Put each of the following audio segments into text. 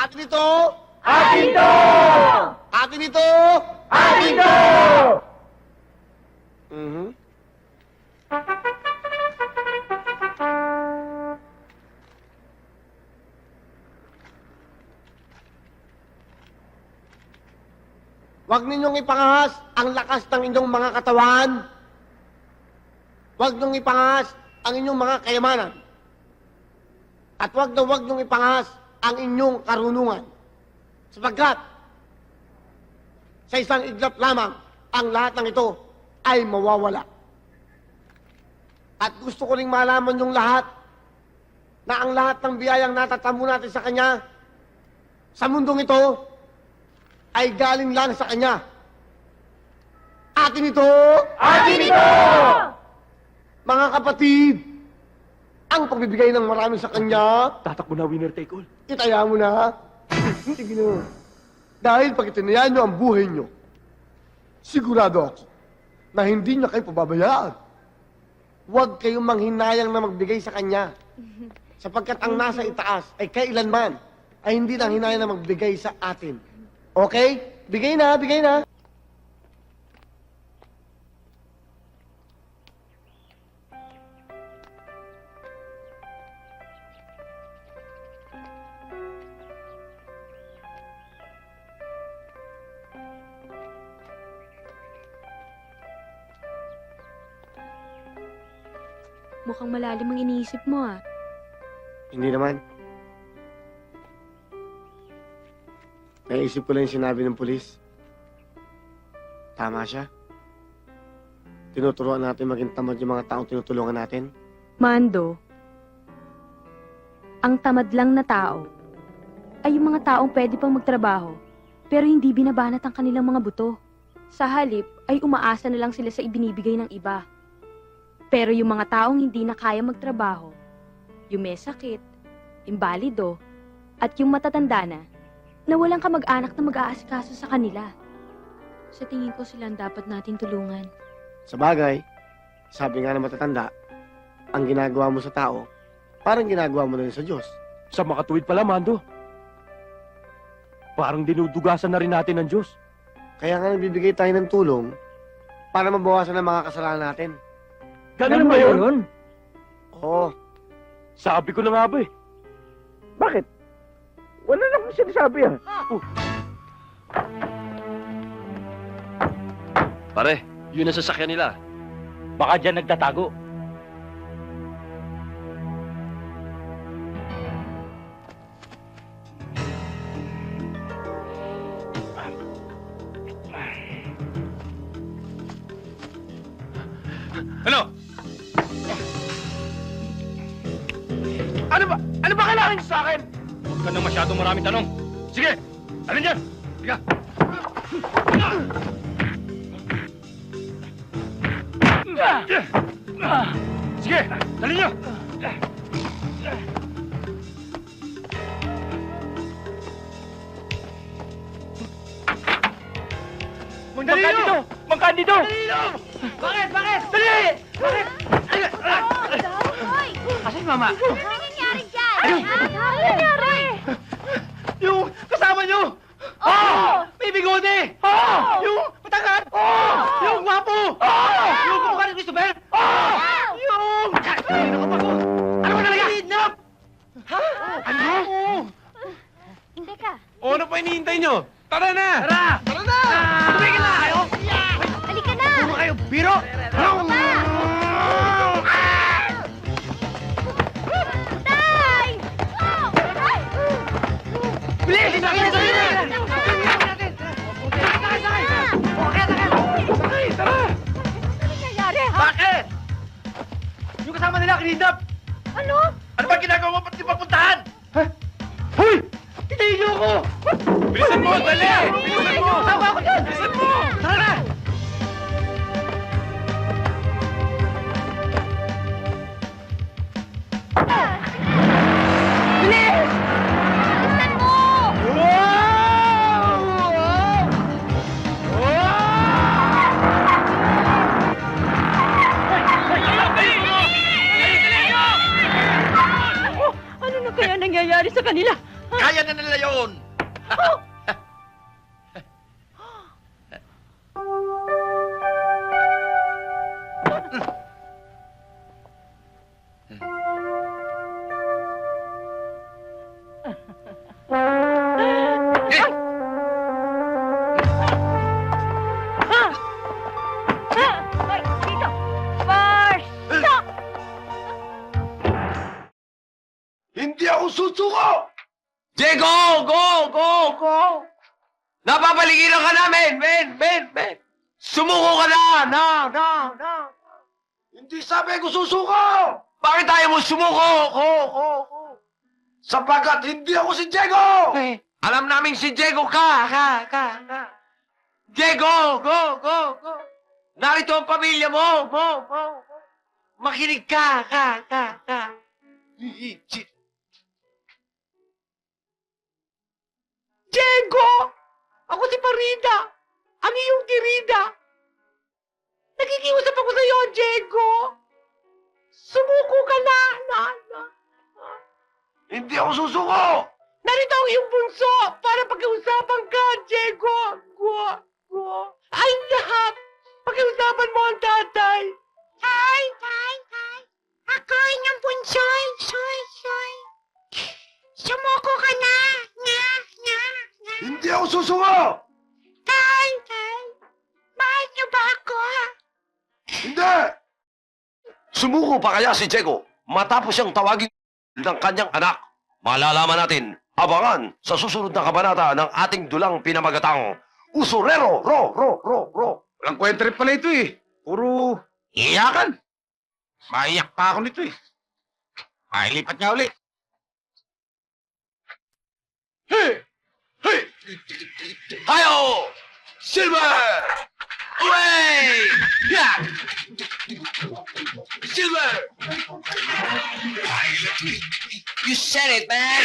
Atin ito! Akin to! Atin ito! Akin to! Mhm. Huwag ninyong ipangahas ang lakas ng inyong mga katawan. Huwag ninyong ipangahas ang inyong mga kayamanan. At huwag ninyong ipangahas ang inyong karunungan. Sapagkat sa isang iglap lamang, ang lahat ng ito ay mawawala. At gusto ko ring malaman yung lahat na ang lahat ng biyayang natatamo natin sa Kanya sa mundong ito ay galing lang sa Kanya. Atin ito! Akin ito! Mga kapatid, ang pagbibigay ng marami sa Kanya, Tatakbo na, winner take all. itaya mo na. Sige na. Dahil pag itinayaan nyo ang buhay nyo, sigurado ako na hindi niya kayo pababayaan. Huwag kayong manghinayang na magbigay sa Kanya. Sapagkat ang nasa itaas ay kailanman ay hindi nang hinayang na magbigay sa atin. Okay? Bigay na, bigay na. Mukhang malalim ang iniisip mo ah. Hindi naman. Naisip ko lang yung sinabi ng pulis. Tama siya. Tinuturuan natin maging tamad yung mga taong tinutulungan natin. Mando, ang tamad lang na tao ay yung mga taong pwede pang magtrabaho pero hindi binabanat ang kanilang mga buto. Sa halip ay umaasa na lang sila sa ibinibigay ng iba. Pero yung mga taong hindi na kaya magtrabaho, yung may sakit, imbalido, at yung matatanda na walang kamag-anak na mag-aasikaso sa kanila. Sa tingin ko sila ang dapat natin tulungan. Sa bagay, sabi nga ng matatanda, ang ginagawa mo sa tao, parang ginagawa mo na rin sa Diyos. Sa makatuwid pala, Mando. Parang dinudugasan na rin natin ng Diyos. Kaya nga nagbibigay tayo ng tulong para mabawasan ang mga kasalanan natin. Ganun ba yun? Oo. Sabi ko na nga ba eh. Bakit? Wala namang sinasabi ah. Pare, yun ang sasakyan nila. Baka dyan nagtatago. Ano? Ano ba kailangan niyo sa akin? Huwag ka nang masyadong maraming tanong. Sige, alin dyan? Sige. Sige, dali niyo. Magkandito! Magkandito! Bakit? Dali! Bakit? Hoy! Asan mama? Ano nangyari dyan? Ano nangyari? Yung kasama nyo! Oo! May bigode! Yung matangkat! Yung gwapo! Yung kumukha ni Christopher! Yung... Ay, nakapako! Ano ba talaga? Kidnap! Ha? Ano? Teka, Ano pa hinihintay nyo? Tara na! Tara na! Tumigil na kayo! halika na! Puro kayo biro! Tay! Oh! Ay! Bilis! Bilis! Tara! Ano nangyari, ha? Bakit? Yung kasama nila, kinidnap! Ano? Ano ba ginagawa mo pati papuntahan? Ha? Hoy! Hinayin niyo ako! Bilisan mo! Dali! Bilisan mo! Tama ako dyan! Bilisan mo! Tara na! Bilis! Bilisan mo! Ano na kaya nangyayari sa kanila? Kaya na nila yun! Ay, dito! Marso! Hindi ako susuko! Diego! Go! Napapaligiran ka namin! Men! Sumuko ka na! Hindi sabi ko susuko! Bakit tayo mo sumuko? Sapagkat hindi ako si Diego! Alam namin si Diego ka! Diego! Go! Narito ang pamilya mo! Makinig ka! Diego! Ako si Parida! Ang iyong tirida! Nakikiusap ako sa iyo, Diego! Sumuko ka na! Hindi ako susuko! Narito ang iyong bunso para pag-iusapan ka, Diego! Go! Ay, lahat! Pag-iusapan mo ang tatay! Tay! Ako ang bunsoy! Soy! Sumuko ka na! Hindi ako susuko! Tay! Mahal niyo ba ako? Hindi! Sumuko pa kaya si Diego matapos siyang tawagin ng kanyang anak? Malalaman natin, abangan sa susunod na kabanata ng ating dulang pinamagatang Usurero, ro. Walang kwento pala ito eh. Puro iyakan. Maiyak pa ako nito eh. Mailipat nga uli. Hayo! Silver! Away! Yeah! Silver! You said it, man!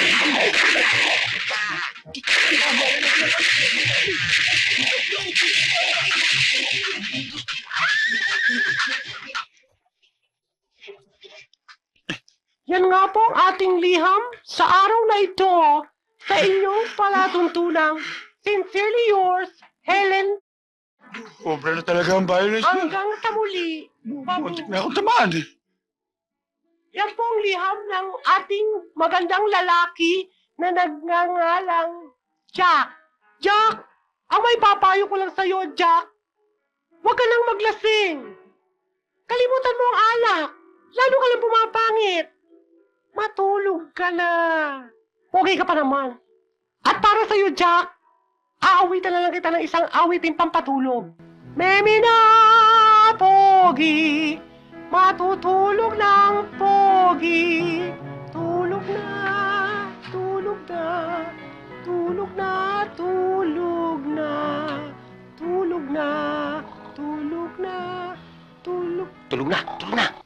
Yan nga po ang ating liham sa araw na ito sa inyong palatuntunang Sincerely yours, Helen. Obra na talaga ang violence niya. Hanggang sa muli, Babu. Muntik na akong tamaan eh. Yan po ang liham ng ating magandang lalaki na nagngangalang Jack. Jack, ang may papayo ko lang sa'yo, Jack. Huwag ka nang maglasing. Kalimutan mo ang alak. Lalo ka lang pumapangit. Matulog ka na. Pogi ka pa naman. At para sa'yo, Jack, aawitan na lang kita ng isang awitin pampatulog. Memi na, pogi, matutulog ng pogi. Tulog na, tulog na, tulog na, tulog na, tulog na, tulog na, tulog. Tulog na!